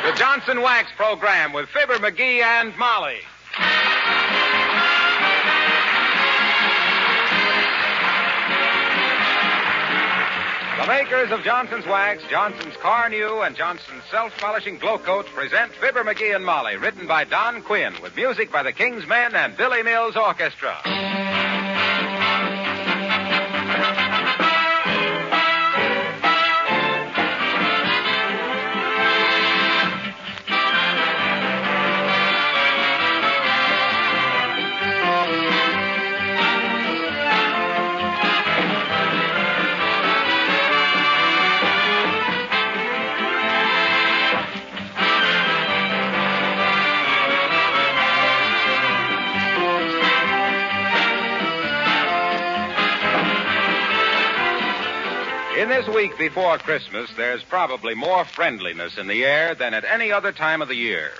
The Johnson Wax Program with Fibber, McGee, and Molly. The makers of Johnson's Wax, Johnson's Car New, and Johnson's Self-Polishing Glow Coat present Fibber, McGee, and Molly, written by Don Quinn, with music by the King's Men and Billy Mills Orchestra. In this week before Christmas, there's probably more friendliness in the air than at any other time of the year.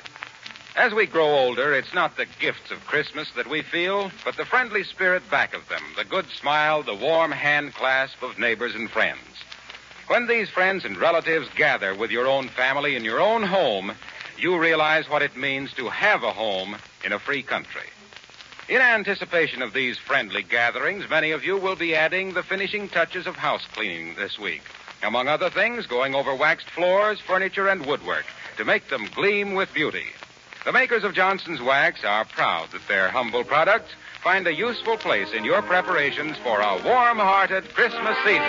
As we grow older, it's not the gifts of Christmas that we feel, but the friendly spirit back of them, the good smile, the warm hand clasp of neighbors and friends. When these friends and relatives gather with your own family in your own home, you realize what it means to have a home in a free country. In anticipation of these friendly gatherings, many of you will be adding the finishing touches of house cleaning this week. Among other things, going over waxed floors, furniture, and woodwork to make them gleam with beauty. The makers of Johnson's Wax are proud that their humble products find a useful place in your preparations for a warm-hearted Christmas season.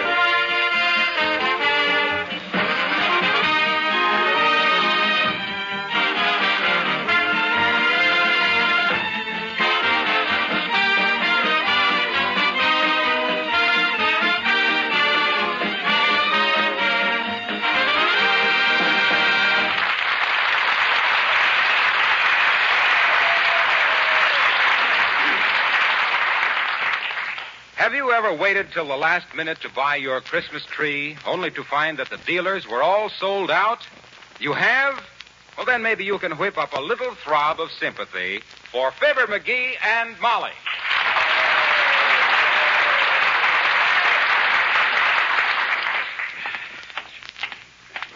Have you ever waited till the last minute to buy your Christmas tree, only to find that the dealers were all sold out? You have? Well, then maybe you can whip up a little throb of sympathy for Fibber, McGee, and Molly.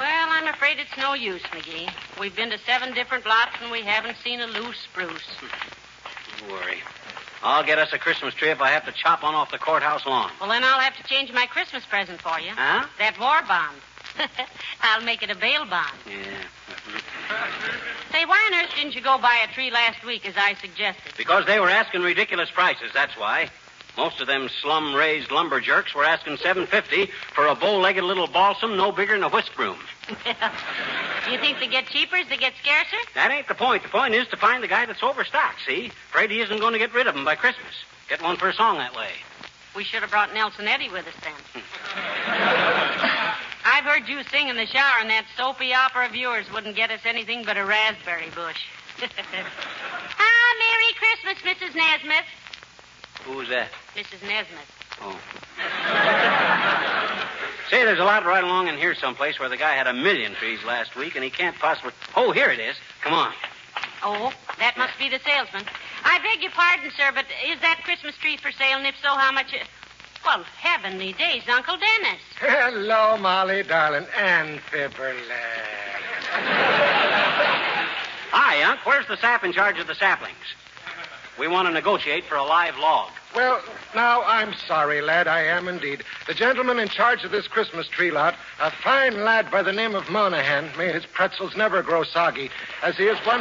Well, I'm afraid it's no use, McGee. We've been to 7 different lots, and we haven't seen a loose spruce. Don't worry. I'll get us a Christmas tree if I have to chop one off the courthouse lawn. Well, then I'll have to change my Christmas present for you. Huh? That war bond. I'll make it a bail bond. Yeah. Say, why on earth didn't you go buy a tree last week as I suggested? Because they were asking ridiculous prices, that's why. Most of them slum-raised lumber jerks were asking $7.50 for a bow-legged little balsam no bigger than a whisk broom. You think they get cheaper as they get scarcer? That ain't the point. The point is to find the guy that's overstocked, see? Afraid he isn't going to get rid of them by Christmas. Get one for a song that way. We should have brought Nelson Eddy with us then. I've heard you sing in the shower, and that soapy opera of yours wouldn't get us anything but a raspberry bush. Merry Christmas, Mrs. Nesmith. Who was that? Mrs. Nesmith. Oh. Say, there's a lot right along in here someplace where the guy had 1,000,000 trees last week, and he can't possibly... Oh, here it is. Come on. Oh, that must be the salesman. I beg your pardon, sir, but is that Christmas tree for sale? And if so, how much... Well, heavenly days, Uncle Dennis. Hello, Molly, darling, and Fibber, Hi, Unc. Where's the sap in charge of the saplings? We want to negotiate for a live log. Well, now, I'm sorry, lad. I am indeed. The gentleman in charge of this Christmas tree lot, a fine lad by the name of Monahan, may his pretzels never grow soggy, as he is one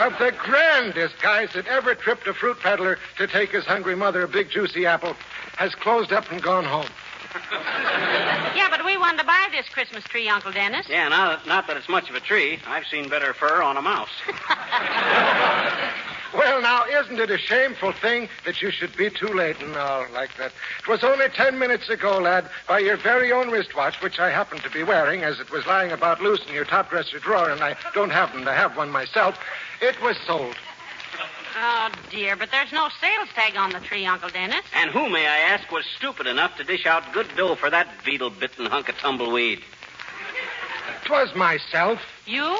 of the grandest guys that ever tripped a fruit peddler to take his hungry mother a big juicy apple, has closed up and gone home. Yeah, but we wanted to buy this Christmas tree, Uncle Dennis. Yeah, not that it's much of a tree. I've seen better fur on a mouse. Well, now, isn't it a shameful thing that you should be too late and all like that? It was only 10 minutes ago, lad, by your very own wristwatch, which I happened to be wearing as it was lying about loose in your top dresser drawer, and I don't happen to have one myself. It was sold. Oh, dear, but there's no sales tag on the tree, Uncle Dennis. And who, may I ask, was stupid enough to dish out good dough for that beetle-bitten hunk of tumbleweed? 'Twas myself. You?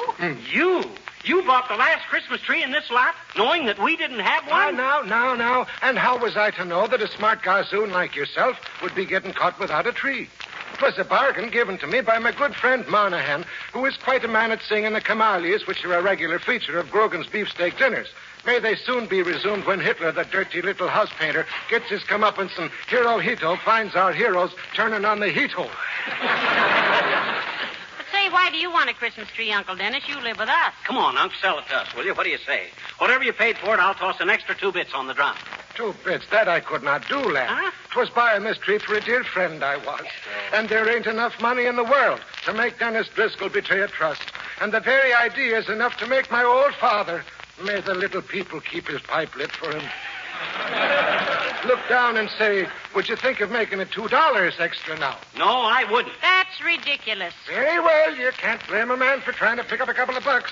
You? You bought the last Christmas tree in this lot, knowing that we didn't have one? Now. And how was I to know that a smart gazoo like yourself would be getting caught without a tree? It was a bargain given to me by my good friend Monahan, who is quite a man at singing the camalias, which are a regular feature of Grogan's beefsteak dinners. May they soon be resumed when Hitler, the dirty little house painter, gets his comeuppance and Hirohito finds our heroes turning on the Hito. But say, why do you want a Christmas tree, Uncle Dennis? You live with us. Come on, Unc, sell it to us, will you? What do you say? Whatever you paid for it, I'll toss an extra 2 bits on the drum. 2 bits, that I could not do, lad. Huh? 'Twas buying this tree for a dear friend I was. And there ain't enough money in the world to make Dennis Driscoll betray a trust. And the very idea is enough to make my old father, may the little people keep his pipe lit for him, look down and say, would you think of making it $2 extra now? No, I wouldn't. That's ridiculous. Very well, you can't blame a man for trying to pick up a couple of bucks.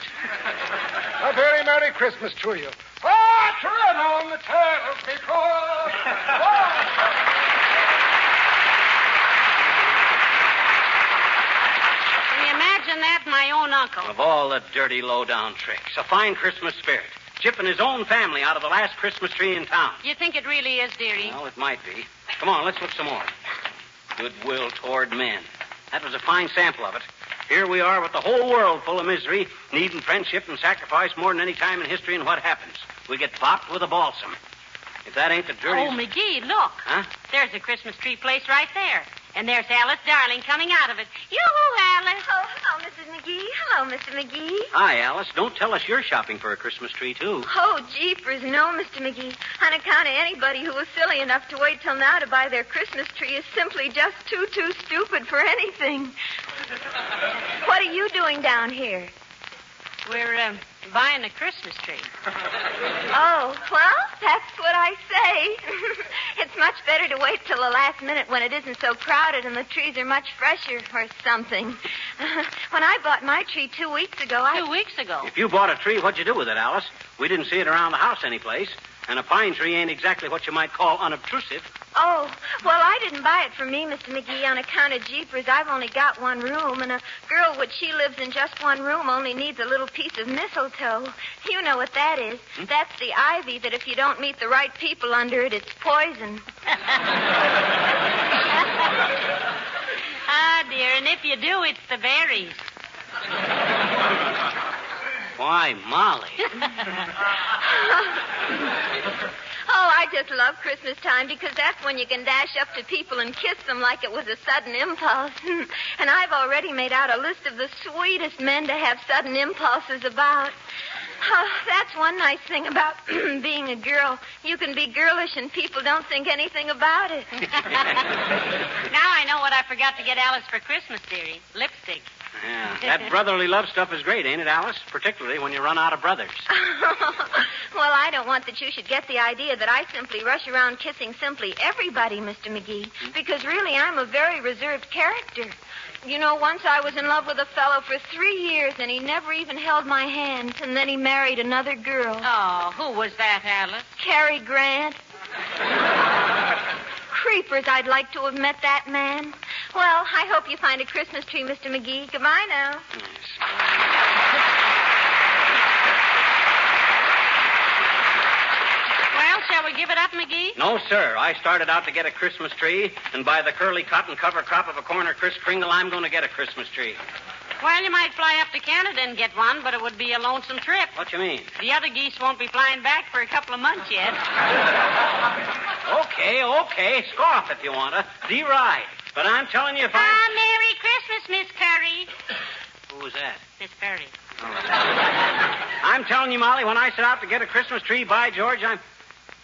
A very Merry Christmas to you. Oh, to run on the tales before. Can you imagine that, my own uncle? Of all the dirty, low-down tricks, a fine Christmas spirit. Chipping his own family out of the last Christmas tree in town. You think it really is, dearie? Well, it might be. Come on, let's look some more. Goodwill toward men. That was a fine sample of it. Here we are with the whole world full of misery, needing friendship and sacrifice more than any time in history, and what happens? We get bopped with a balsam. If that ain't the dirtiest... Oh, McGee, look. Huh? There's a Christmas tree place right there. And there's Alice Darling coming out of it. Yoo-hoo, Alice. Oh, hello, Mrs. McGee. Hello, Mr. McGee. Hi, Alice. Don't tell us you're shopping for a Christmas tree, too. Oh, jeepers, no, Mr. McGee. On account of anybody who was silly enough to wait till now to buy their Christmas tree is simply just too stupid for anything. What are you doing down here? We're buying a Christmas tree. Oh, well, that's what I say. It's much better to wait till the last minute when it isn't so crowded and the trees are much fresher or something. When I bought my tree 2 weeks ago, 2 weeks ago. If you bought a tree, what'd you do with it, Alice? We didn't see it around the house anyplace. And a pine tree ain't exactly what you might call unobtrusive. Oh, well, I didn't buy it for me, Mr. McGee, on account of jeepers. I've only got one room, and a girl which she lives in just one room only needs a little piece of mistletoe. You know what that is. That's the ivy that if you don't meet the right people under it, it's poison. Ah, dear, and if you do, it's the berries. Why, Molly. Oh, I just love Christmas time because that's when you can dash up to people and kiss them like it was a sudden impulse. And I've already made out a list of the sweetest men to have sudden impulses about. Oh, that's one nice thing about being a girl. You can be girlish and people don't think anything about it. Now I know what I forgot to get Alice for Christmas, dearie. Lipstick. Yeah, that brotherly love stuff is great, ain't it, Alice? Particularly when you run out of brothers. Well, I don't want that you should get the idea that I simply rush around kissing simply everybody, Mr. McGee, because really I'm a very reserved character. You know, once I was in love with a fellow for 3 years, and he never even held my hand, and then he married another girl. Oh, who was that, Alice? Cary Grant. Creepers, I'd like to have met that man. Well, I hope you find a Christmas tree, Mr. McGee. Goodbye now. Well, shall we give it up, McGee? No, sir. I started out to get a Christmas tree, and by the curly cotton cover crop of a corner Kris Kringle, I'm going to get a Christmas tree. Well, you might fly up to Canada and get one, but it would be a lonesome trip. What you mean? The other geese won't be flying back for a couple of months yet. Okay. Scoff if you want to. Deride. But I'm telling you, if Merry Christmas, Miss Curry. Who was that? Miss Curry. I'm telling you, Molly, when I set out to get a Christmas tree, by George,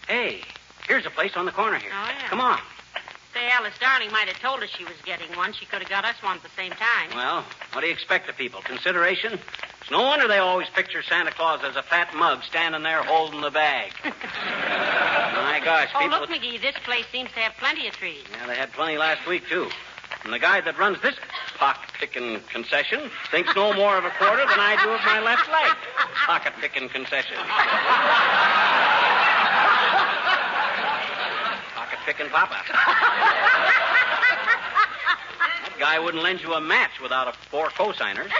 Hey, here's a place on the corner here. Oh, yeah. Come on. Say, Alice Darling might have told us she was getting one. She could have got us one at the same time. Well, what do you expect of people? Consideration? It's no wonder they always picture Santa Claus as a fat mug standing there holding the bag. My gosh, Oh, people... look, McGee, this place seems to have plenty of trees. Yeah, they had plenty last week, too. And the guy that runs this pocket-picking concession thinks no more of a quarter than I do of my left leg. Pocket-picking concession. Pocket-picking papa. That guy wouldn't lend you a match without 4 cosigners.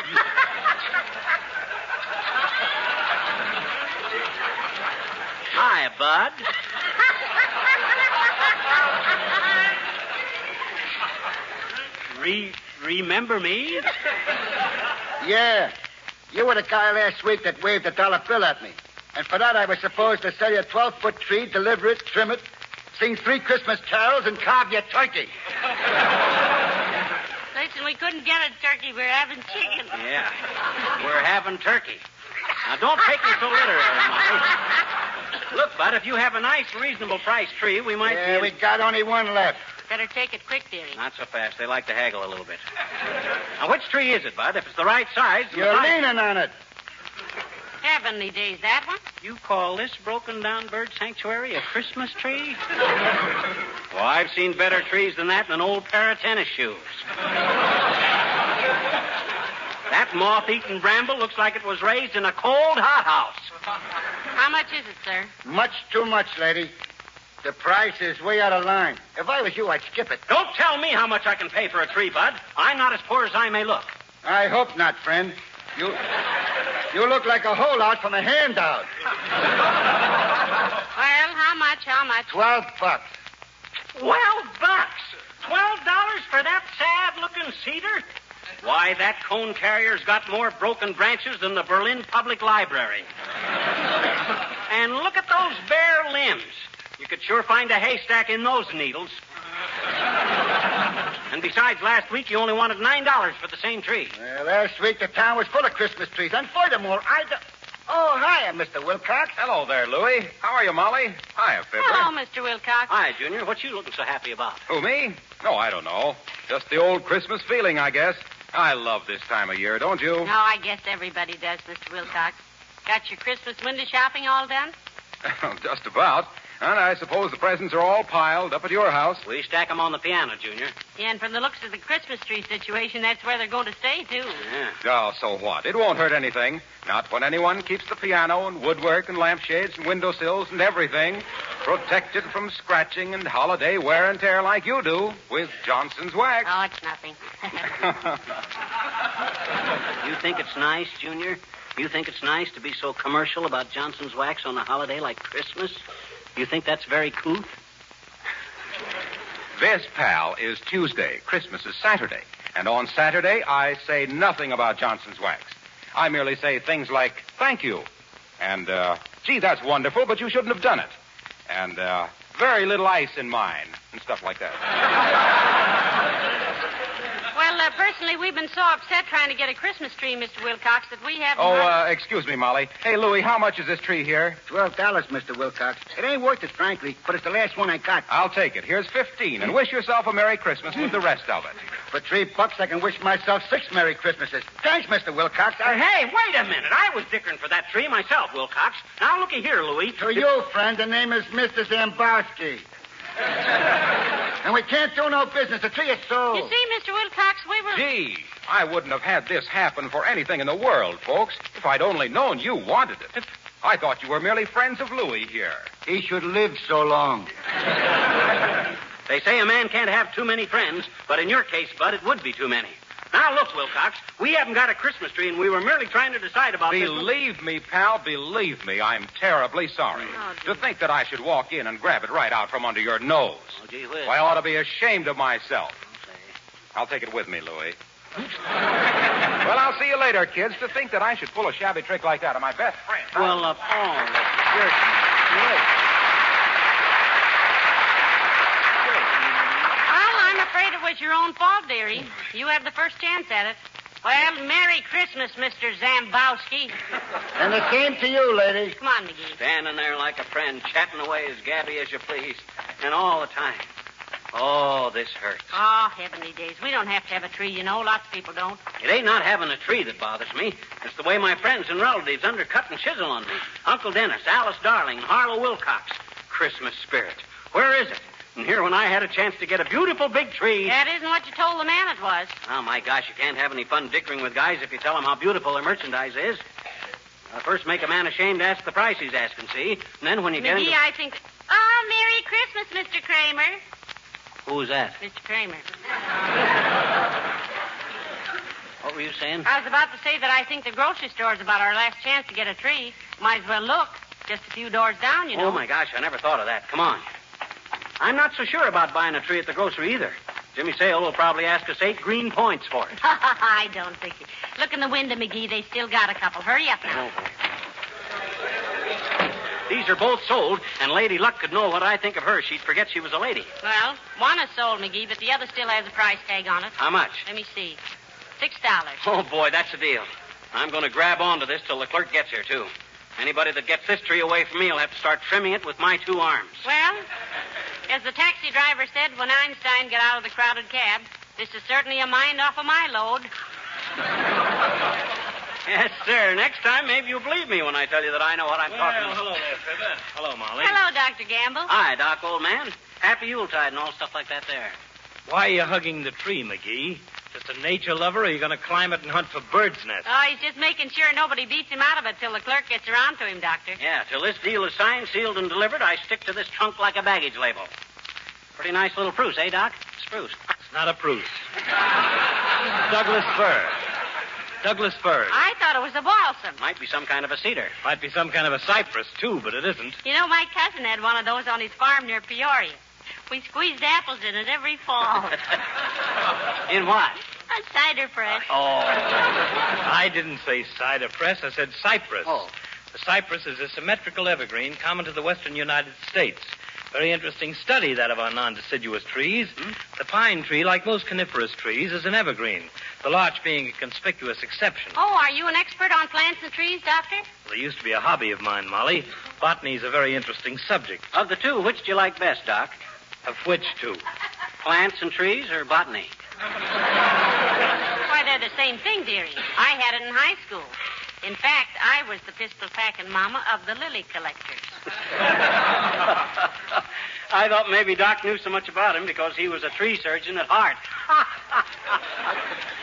Hi, bud. Remember me? Yeah. You were the guy last week that waved a dollar bill at me. And for that, I was supposed to sell you a 12-foot tree, deliver it, trim it, sing 3 Christmas carols, and carve you a turkey. Listen, we couldn't get a turkey. We're having chicken. Yeah, we're having turkey. Now, don't take me so literary, Molly. Look, Bud, if you have a nice, reasonable price tree, we might Yeah, be... we got only one left. Better take it quick, dearie. Not so fast. They like to haggle a little bit. Now, which tree is it, Bud? If it's the right size... You're leaning on it. Heavenly days, that one? You call this broken-down bird sanctuary a Christmas tree? Well, I've seen better trees than that in an old pair of tennis shoes. That moth-eaten bramble looks like it was raised in a cold hothouse. How much is it, sir? Much too much, lady. The price is way out of line. If I was you, I'd skip it. Don't tell me how much I can pay for a tree, Bud. I'm not as poor as I may look. I hope not, friend. You look like a holdout from a handout. Well, how much? $12. $12? $12 for that sad-looking cedar? Why, that cone carrier's got more broken branches than the Berlin Public Library. And look at those bare limbs. You could sure find a haystack in those needles. And besides, last week you only wanted $9 for the same tree. Well, last week the town was full of Christmas trees. And furthermore, Oh, hiya, Mr. Wilcox. Hello there, Louie. How are you, Molly? Hiya, Fibber. Hello, Mr. Wilcox. Hi, Junior. What you looking so happy about? Who, me? No, I don't know. Just the old Christmas feeling, I guess. I love this time of year, don't you? No, I guess everybody does, Mr. Wilcox. Got your Christmas window shopping all done? Just about. And I suppose the presents are all piled up at your house. We stack them on the piano, Junior. Yeah, and from the looks of the Christmas tree situation, that's where they're going to stay, too. Yeah. Oh, so what? It won't hurt anything. Not when anyone keeps the piano and woodwork and lampshades and windowsills and everything protected from scratching and holiday wear and tear like you do with Johnson's wax. Oh, it's nothing. You think it's nice, Junior? You think it's nice to be so commercial about Johnson's wax on a holiday like Christmas? You think that's very couth? This, pal, is Tuesday. Christmas is Saturday. And on Saturday, I say nothing about Johnson's wax. I merely say things like, thank you. And, gee, that's wonderful, but you shouldn't have done it. And, very little ice in mine. And stuff like that. Well, personally, we've been so upset trying to get a Christmas tree, Mr. Wilcox, that we haven't... Excuse me, Molly. Hey, Louie, how much is this tree here? $12, Mr. Wilcox. It ain't worth it, frankly, but it's the last one I got. I'll take it. Here's 15, and wish yourself a Merry Christmas with the rest of it. For $3, I can wish myself 6 Merry Christmases. Thanks, Mr. Wilcox. Hey, wait a minute. I was dickering for that tree myself, Wilcox. Now, looky here, Louie. To you, friend, the name is Mr. Zambowski. And we can't do no business. The tree is sold. You see, Mr. Wilcox, we were... Gee, I wouldn't have had this happen for anything in the world, folks, if I'd only known you wanted it. I thought you were merely friends of Louie here. He should live so long. They say a man can't have too many friends, but in your case, Bud, it would be too many. Now, look, Wilcox, we haven't got a Christmas tree, and we were merely trying to decide about this. Believe me, pal, believe me, I'm terribly sorry. Oh, to think that I should walk in and grab it right out from under your nose. Oh, gee whiz. I ought to be ashamed of myself. Okay. I'll take it with me, Louie. Well, I'll see you later, kids. To think that I should pull a shabby trick like that on my best friend. Well, I'm afraid it was your own fault, dearie. You had the first chance at it. Well, Merry Christmas, Mr. Zambowski. And the same to you, lady. Come on, McGee. Standing there like a friend, chatting away as gabby as you please, and all the time. Oh, this hurts. Oh, heavenly days. We don't have to have a tree, you know. Lots of people don't. It ain't not having a tree that bothers me. It's the way my friends and relatives undercut and chisel on me. Uncle Dennis, Alice Darling, Harlow Wilcox. Christmas spirit. Where is it? And here when I had a chance to get a beautiful big tree. That isn't what you told the man it was. Oh, my gosh, you can't have any fun dickering with guys if you tell them how beautiful their merchandise is. First make a man ashamed to ask the price he's asking, see? And then when you get McGee, into... I think... Oh, Merry Christmas, Mr. Kramer. Who's that? Mr. Kramer. What were you saying? I was about to say that I think the grocery store's about our last chance to get a tree. Might as well look. Just a few doors down, you know. Oh, my gosh, I never thought of that. Come on. I'm not so sure about buying a tree at the grocery either. Jimmy Sale will probably ask us 8 green points for it. I don't think it. Look in the window, McGee. They still got a couple. Hurry up now. These are both sold, and Lady Luck could know what I think of her. She'd forget she was a lady. Well, one is sold, McGee, but the other still has a price tag on it. How much? Let me see. $6. Oh, boy, that's a deal. I'm going to grab onto this till the clerk gets here, too. Anybody that gets this tree away from me will have to start trimming it with my 2 arms. Well, as the taxi driver said when Einstein got out of the crowded cab, this is certainly a mind off of my load. Yes, sir. Next time, maybe you'll believe me when I tell you that I know what I'm talking about. Hello there, Fibber. Hello, Molly. Hello, Dr. Gamble. Hi, Doc, old man. Happy Yuletide and all stuff like that there. Why are you hugging the tree, McGee? Just a nature lover, or are you going to climb it and hunt for birds' nests? Oh, he's just making sure nobody beats him out of it till the clerk gets around to him, Doctor. Yeah, till this deal is signed, sealed, and delivered, I stick to this trunk like a baggage label. Pretty nice little spruce, eh, Doc? Spruce. It's not a spruce. Douglas fir. Douglas fir. I thought it was a balsam. Might be some kind of a cedar. Might be some kind of a cypress, too, but it isn't. You know, my cousin had one of those on his farm near Peoria. We squeezed apples in it every fall. In what? A cider press. Oh. I didn't say cider press. I said cypress. Oh. The cypress is a symmetrical evergreen common to the western United States. Very interesting study, that of our non-deciduous trees. The pine tree, like most coniferous trees, is an evergreen, the larch being a conspicuous exception. Oh, are you an expert on plants and trees, Doctor? Well, it used to be a hobby of mine, Molly. Botany is a very interesting subject. Of the two, which do you like best, Doc? Of which two? Plants and trees or botany? Why, they're the same thing, dearie. I had it in high school. In fact, I was the pistol-packing mama of the lily collectors. I thought maybe Doc knew so much about him because he was a tree surgeon at heart.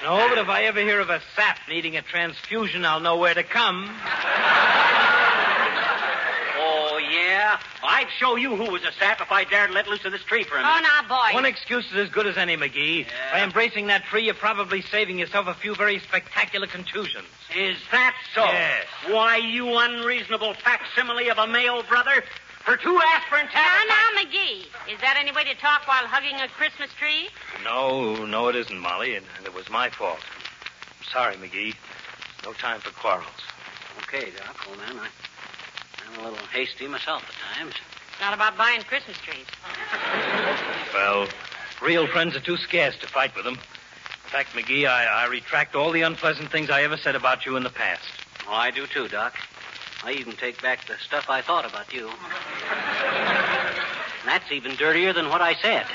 No, but if I ever hear of a sap needing a transfusion, I'll know where to come. Oh, yeah? I'd show you who was a sap if I dared let loose of this tree for a minute. Oh, now, boy. One excuse is as good as any, McGee. Yeah. By embracing that tree, you're probably saving yourself a few very spectacular contusions. Is that so? Yes. Why, you unreasonable facsimile of a male brother. For 2 aspirin tablets... Now, McGee, is that any way to talk while hugging a Christmas tree? No, it isn't, Molly, and it was my fault. I'm sorry, McGee. No time for quarrels. Okay, Doc, old man. I'm a little hasty myself at times. It's not about buying Christmas trees. Well, real friends are too scarce to fight with them. In fact, McGee, I retract all the unpleasant things I ever said about you in the past. Oh, I do too, Doc. I even take back the stuff I thought about you. And that's even dirtier than what I said.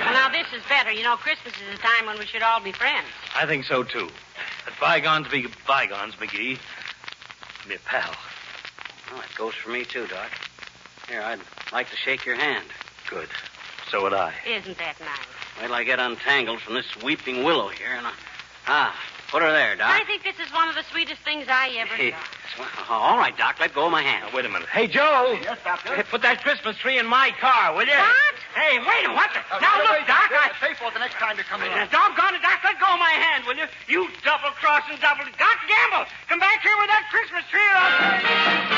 Well, now, this is better. You know, Christmas is a time when we should all be friends. I think so, too. Let bygones be bygones, McGee. Be a pal. Well, that goes for me too, Doc. Here, I'd like to shake your hand. Good. So would I. Isn't that nice? Wait till I get untangled from this weeping willow here and put her there, Doc. I think this is one of the sweetest things I ever Hey, saw. all right, Doc, let go of my hand. Now, wait a minute. Hey, Joe. Yes, Doctor? Hey, put that Christmas tree in my car, will you? What? Hey, wait a minute. What the... Now, look, Doc, Pay for it the next time you come along. Doggone it, Doc, let go of my hand, will you? You double-crossing double... Doc Gamble, come back here with that Christmas tree.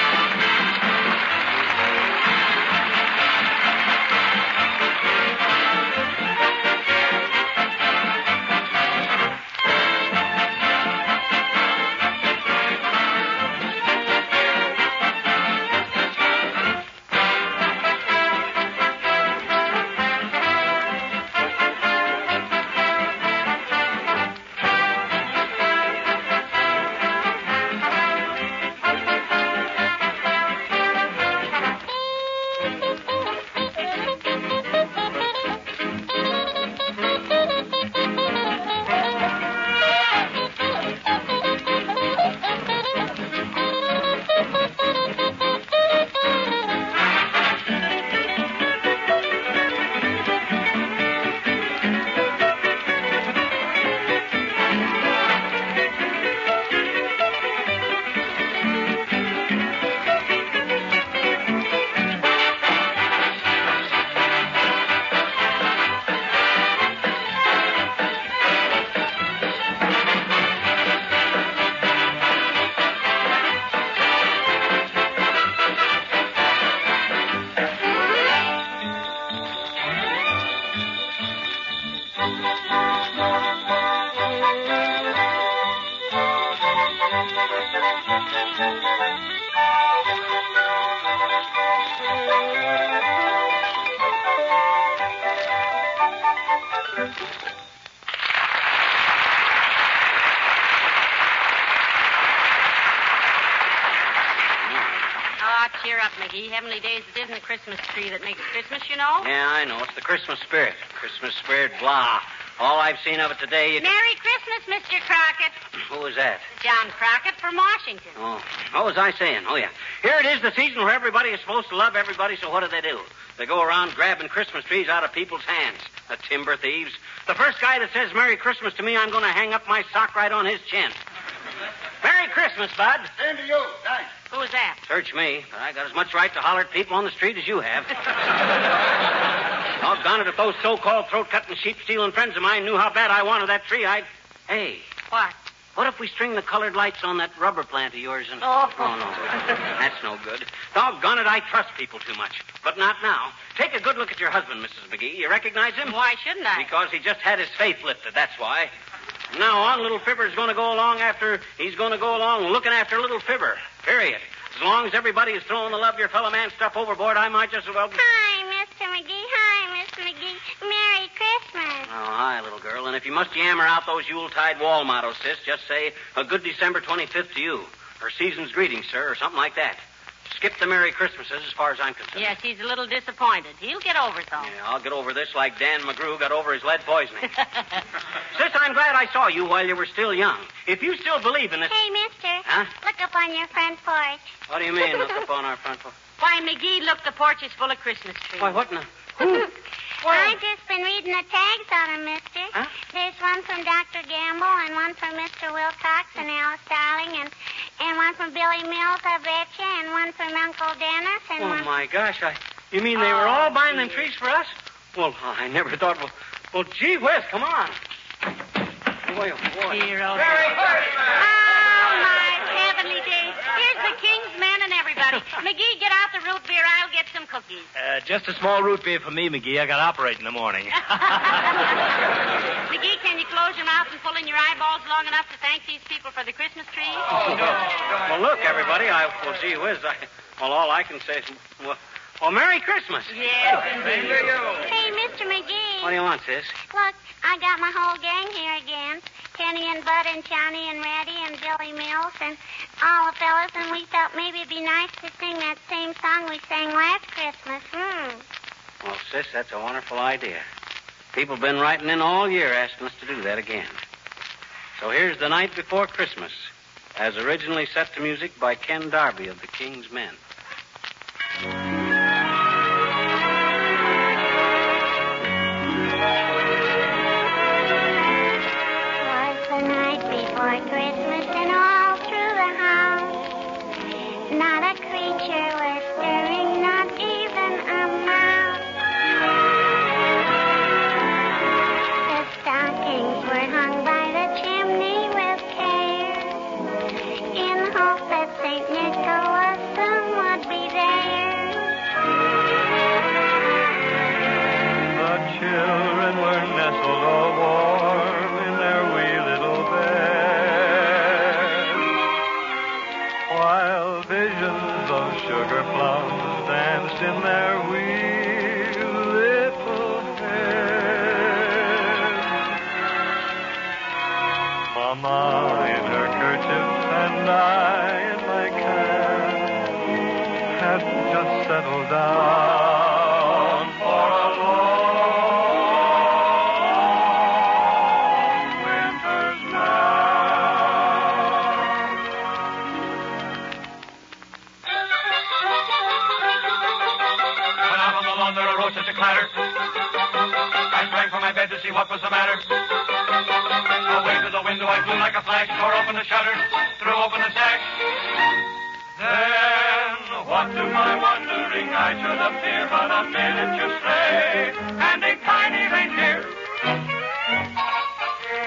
Cheer up, McGee. Heavenly Days, it isn't the Christmas tree that makes Christmas, you know. Yeah, I know. It's the Christmas spirit. Christmas spirit, blah. All I've seen of it today... Merry Christmas, Mr. Crockett. Who was that? John Crockett from Washington. Oh, what was I saying? Oh, yeah. Here it is, the season where everybody is supposed to love everybody, so what do? They go around grabbing Christmas trees out of people's hands. The timber thieves. The first guy that says Merry Christmas to me, I'm going to hang up my sock right on his chin. Merry Christmas, Bud. Same to you. Thanks. Who's that? Search me, but I got as much right to holler at people on the street as you have. Doggone it, if those so-called throat-cutting, sheep-stealing friends of mine knew how bad I wanted that tree, I'd... Hey. What? What if we string the colored lights on that rubber plant of yours and... Oh, no. That's no good. Doggone it, I trust people too much. But not now. Take a good look at your husband, Mrs. McGee. You recognize him? Why shouldn't I? Because he just had his faith lifted, that's why. From now on, little Fibber's going to go along looking after little Fibber. Period. As long as everybody is throwing the love your fellow man stuff overboard, I might just as well... Hi, Mr. McGee. Hi, Mr. McGee. Merry Christmas. Oh, hi, little girl. And if you must yammer out those Yuletide wall mottos, sis, just say, a good December 25th to you. Or season's greetings, sir, or something like that. Skip the Merry Christmases as far as I'm concerned. Yes, he's a little disappointed. He'll get over it, though. Yeah, I'll get over this like Dan McGrew got over his lead poisoning. Sis, I'm glad I saw you while you were still young. If you still believe in this... Hey, mister. Huh? Look up on your front porch. What do you mean, look up on our front porch? Why, McGee, look, the porch is full of Christmas trees. Why, what in the... I've just been reading the tags on them, mister. Huh? There's one from Dr. Gamble and one from Mr. Wilcox and Alice Darling and one from Billy Mills, I betcha, and one from Uncle Dennis and one... Oh, my gosh, you mean they were all buying them trees for us? Well, I never thought... Well, gee whiz, come on. Boy, oh, boy. Hero. Merry Christmas! Oh, my heavenly days. Here's the king's men and everybody. McGee, get out the root beer. I'll get some cookies. Just a small root beer for me, McGee. I got to operate in the morning. McGee, can you close your mouth and pull in your eyeballs long enough to thank these people for the Christmas trees? Well, look, everybody, gee whiz, all I can say is, well, Merry Christmas. Yes, indeed. Hey, Mr. McGee. What do you want, sis? Look, I got my whole gang here again. Kenny and Bud and Johnny and Reddy and Billy Mills and all the fellas, and we thought maybe it'd be nice to sing that same song we sang last Christmas. Well, sis, that's a wonderful idea. People have been writing in all year asking us to do that again. So here's The Night Before Christmas, as originally set to music by Ken Darby of the King's Men. Christmas and all through the house, not a creature was stirring, not even a mouse. The stockings were hung by the chimney with care, in hope that St. Nicholas soon would be there. The children were nestled all warm in their wee little beds, while visions of sugar plums danced in their wee little heads. Mama in her kerchief and I in my cap had just settled down for a long winter's nap. When out on the lawn there arose such a clatter, I sprang from my bed to see what was the matter. Away to the window I flew like a flash, tore open the shutter, threw open the sash. Then, what to my wondering I should appear but a miniature sleigh and a tiny reindeer.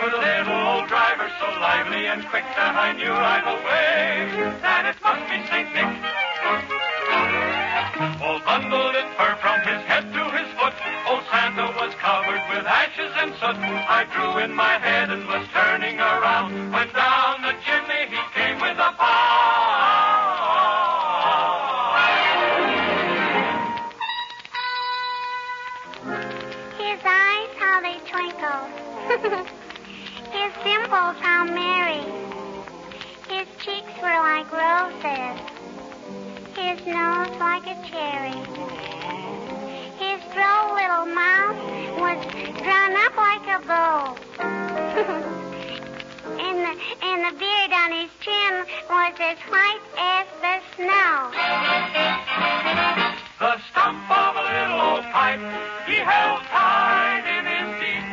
With a little old driver so lively and quick that I knew right away that it must be St. Nick. All bundled in fur from his head to his foot, old Santa was covered with ashes and soot. I drew in my head and was turning around when down the chimney he came with like roses. His nose like a cherry. His droll little mouth was drawn up like a bow. and the beard on his chin was as white as the snow. The stump of a little old pipe he held tight in his teeth,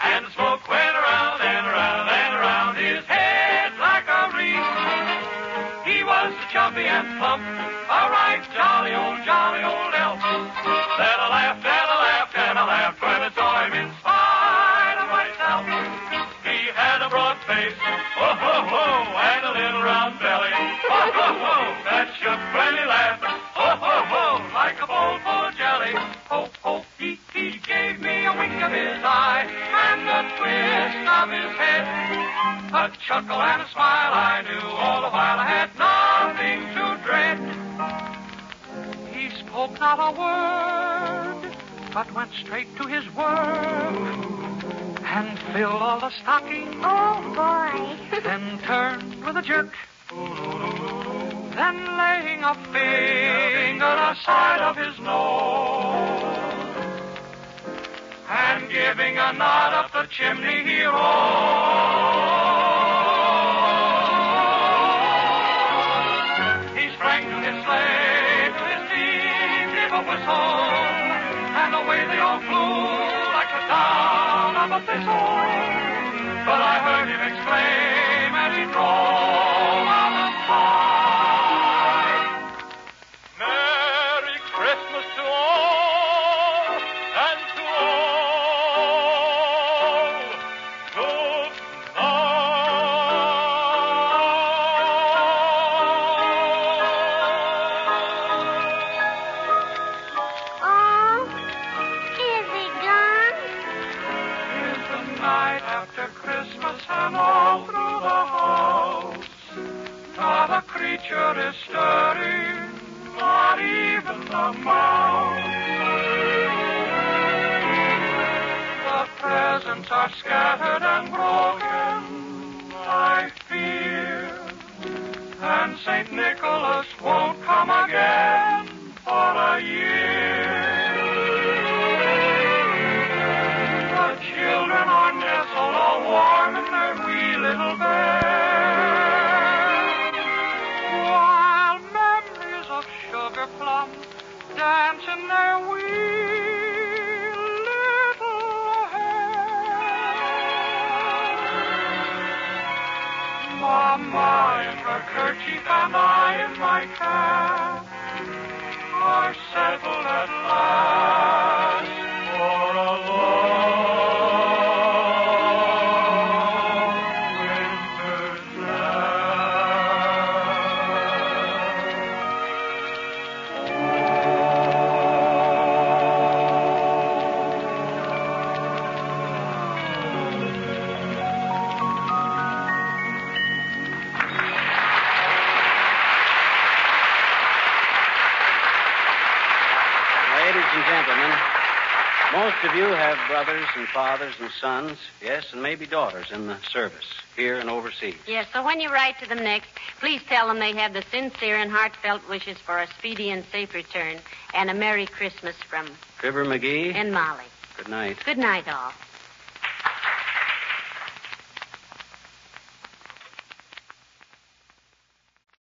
and the smoke went around and around and around his head like a wreath. He was so chubby and plump, a right jolly old elf. Then I laughed and I laughed and I laughed when I saw him in spite of myself. He had a broad face, oh ho ho, and a little round belly, oh ho ho, that shook when he laughed, oh ho ho, like a bowl full of jelly. Ho ho, he gave me a wink of his eye and a twist of his head, a chuckle and a smile I knew all the while I had nothing to dread. He spoke not a word, but went straight to his work and filled all the stockings. Oh, boy. Then turned with a jerk, then laying a finger aside of his nose and giving a nod up the chimney he rose. He sprang to his sleigh, to his team, gave a whistle, and away they all flew like the down of a thistle. But I heard him exclaim as he drove out of sight, Merry Christmas to all, and to all, good Oh, is he gone? Is the night after Christmas, and all through the house not a creature is stirring, not even the mouse. The presents are scattered and broken, I fear, and St. Nicholas won't come again for a year. The children are nestled all warm in their wee little beds, while memories of sugar plums dance in their wee little heads. Mama in her kerchief and I in my cap are settled at last for a long winter's Ladies and gentlemen, most of you have brothers and fathers and sons, yes, and maybe daughters in the service, here and overseas. Yes, so when you write to them next, please tell them they have the sincere and heartfelt wishes for a speedy and safe return and a Merry Christmas from Fibber, McGee, and Molly. good night. Good night, all.